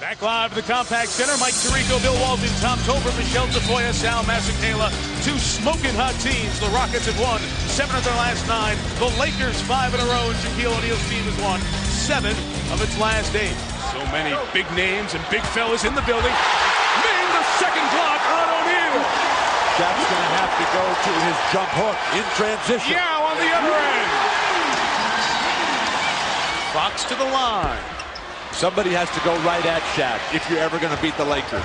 Back live at the Compact Center, Mike Tirico, Bill Walton, Tom Tolbert, Michelle Tafoya, Sal Masakela. Two smoking hot teams. The Rockets have won 7 of their last 9. The Lakers 5 in a row, and Shaquille O'Neal's team has won 7 of its last 8. So many big names and big fellas in the building. Ming, the second block on O'Neal. Shaq's going to have to go to his jump hook in transition. Yao on the other end. Fox to the line. Somebody has to go right at Shaq if you're ever going to beat the Lakers.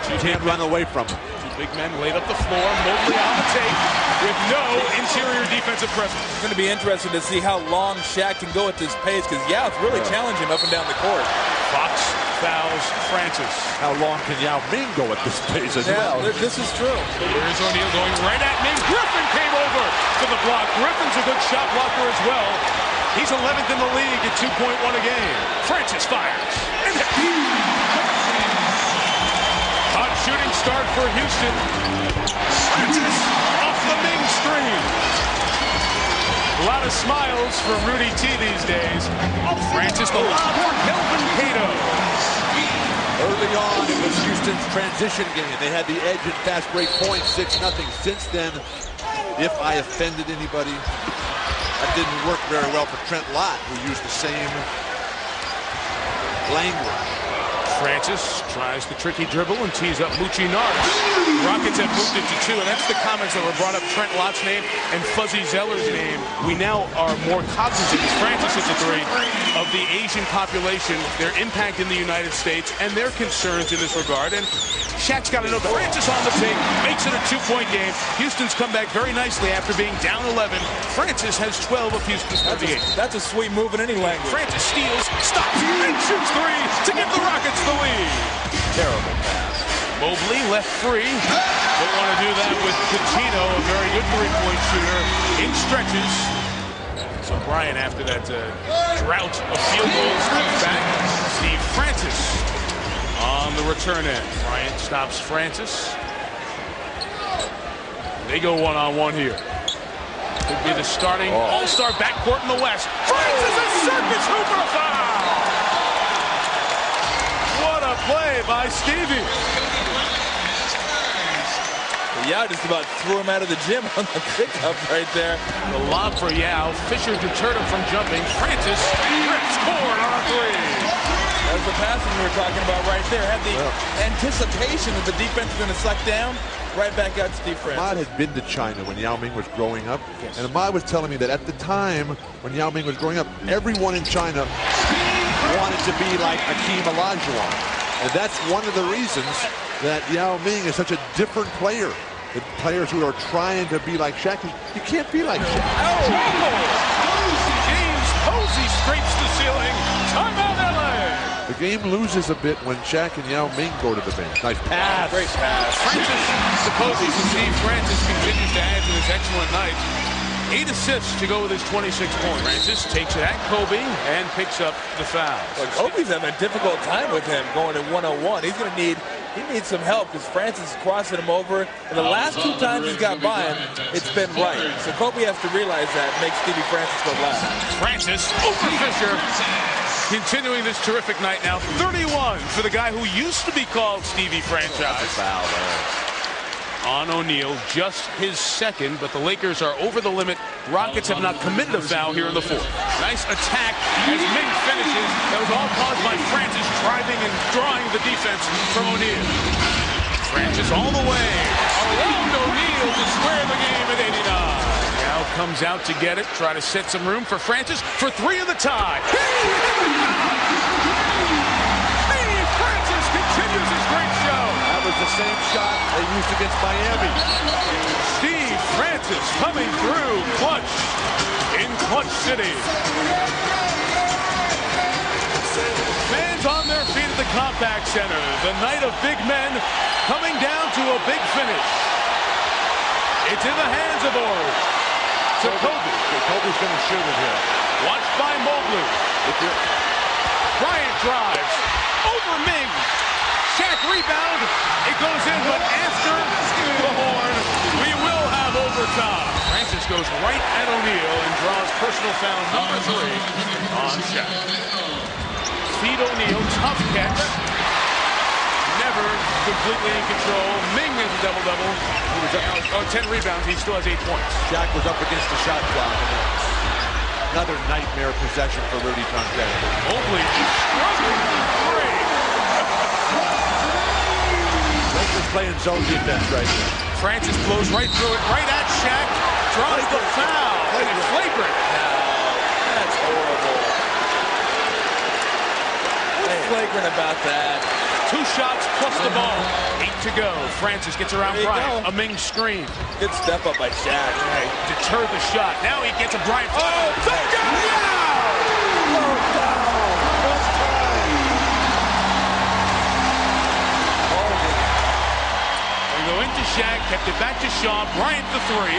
You can't run away from him. Two big men laid up the floor. Mobley on the tape with no interior defensive presence. It's going to be interesting to see how long Shaq can go at this pace, because Yao's really challenging him up and down the court. Fox fouls Francis. How long can Yao Ming go at this pace as well? This is true. Here's O'Neal going right at Ming. Griffin came over to the block. Griffin's a good shot blocker as well. He's 11th in the league at 2.1 a game. Francis fires. Hot shooting start for Houston. Francis off the Ming screen. A lot of smiles for Rudy T these days. Francis the lob for Kelvin Cato. Early on, it was Houston's transition game. They had the edge in fast break points, 6-0. Since then, if I offended anybody, that didn't work very well for Trent Lott, who used the same language. Francis tries the tricky dribble and tees up Mucci-Norris. Rockets have moved it to 2, and that's the comments that were brought up. Trent Lott's name and Fuzzy Zeller's name. We now are more cognizant, as Francis is a 3, of the Asian population, their impact in the United States, and their concerns in this regard. And Shaq's got to know Francis on the tape, makes it a 2-point game. Houston's come back very nicely after being down 11. Francis has 12 of Houston's 38. That's a sweet move in any language. Francis steals, stops, and shoots 3 to give the Rockets the lead. Terrible pass. Mobley left free. Don't want to do that with Coutinho, a very good 3-point shooter, in stretches. So Bryant, after that drought of field goals, comes back. Steve Francis on the return end. Bryant stops Francis. They go one-on-one here. Could be the starting all-star backcourt in the West. Francis, a circus hooper foul! What a play by Stevie. Yao just about threw him out of the gym on the pickup right there. The lob for Yao. Fisher deterred him from jumping. Francis rips forward on a 3. That was the passing we were talking about right there. Had the anticipation that the defense is going to suck down. Right back out to Steve Francis. Ahmad had been to China when Yao Ming was growing up. Yes. And Ahmad was telling me that at the time when Yao Ming was growing up, everyone in China wanted to be like Akeem Olajuwon. And that's one of the reasons that Yao Ming is such a different player. The players who are trying to be like Shaq, you can't be like Shaq. James Posey scrapes the ceiling. Timeout LA. The game loses a bit when Shaq and Yao Ming go to the bench. Nice pass. Great pass. Francis Posey, so Steve Francis continues to add to this excellent night. 8 assists to go with his 26 points. Francis takes it at Kobe and picks up the foul. Look, Kobe's having a difficult time with him going to 101. He needs some help, because Francis is crossing him over. And the last 2 times he's got by him, it's been right. So Kobe has to realize that and make Stevie Francis go last. Francis over Fisher. Continuing this terrific night now. 31 for the guy who used to be called Stevie Franchise. Foul there. On O'Neal, just his second, but the Lakers are over the limit. Rockets have not committed a foul here in the 4th. Nice attack as Ming finishes. That was all caused by Francis driving and drawing the defense from O'Neal. Francis all the way around O'Neal to square the game at 89. Now comes out to get it, try to set some room for Francis for 3 of the tie. Francis continues his great show. That was the same shot they used against Miami. Steve Francis coming through clutch in Clutch City. Fans on their feet at the Compact Center. The night of big men coming down to a big finish. It's in the hands of Ori. To Kobe. Kobe's going to shoot it here. Watched by Mobley. Bryant drives. Over Ming. Shaq rebound. It goes in, but after the horn, we will have overtime. Francis goes right at O'Neal and draws personal foul number 3 on Shaq. Feed O'Neal, tough catch. completely in control. Ming has a double-double. 10 rebounds. He still has 8 points. Shaq was up against the shot clock. Another nightmare possession for Rudy Tonstead. Mobley struggling for 3. Lakers playing zone defense right now. Francis blows right through it, right at Shaq. Draws the foul. And it's flagrant. No, that's horrible. What's flagrant about that? 2 shots plus the ball. 8 to go. Francis gets around Bryant. A Ming screen. Good step up by Shaq. Right. Deterred the shot. Now he gets a Bryant. Oh, thank God! They go into Shaq, kept it back to Shaw. Bryant the 3.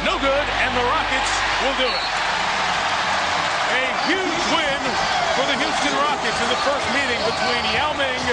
No good, and the Rockets will do it. A huge win for the Houston Rockets in the first meeting between Yao Ming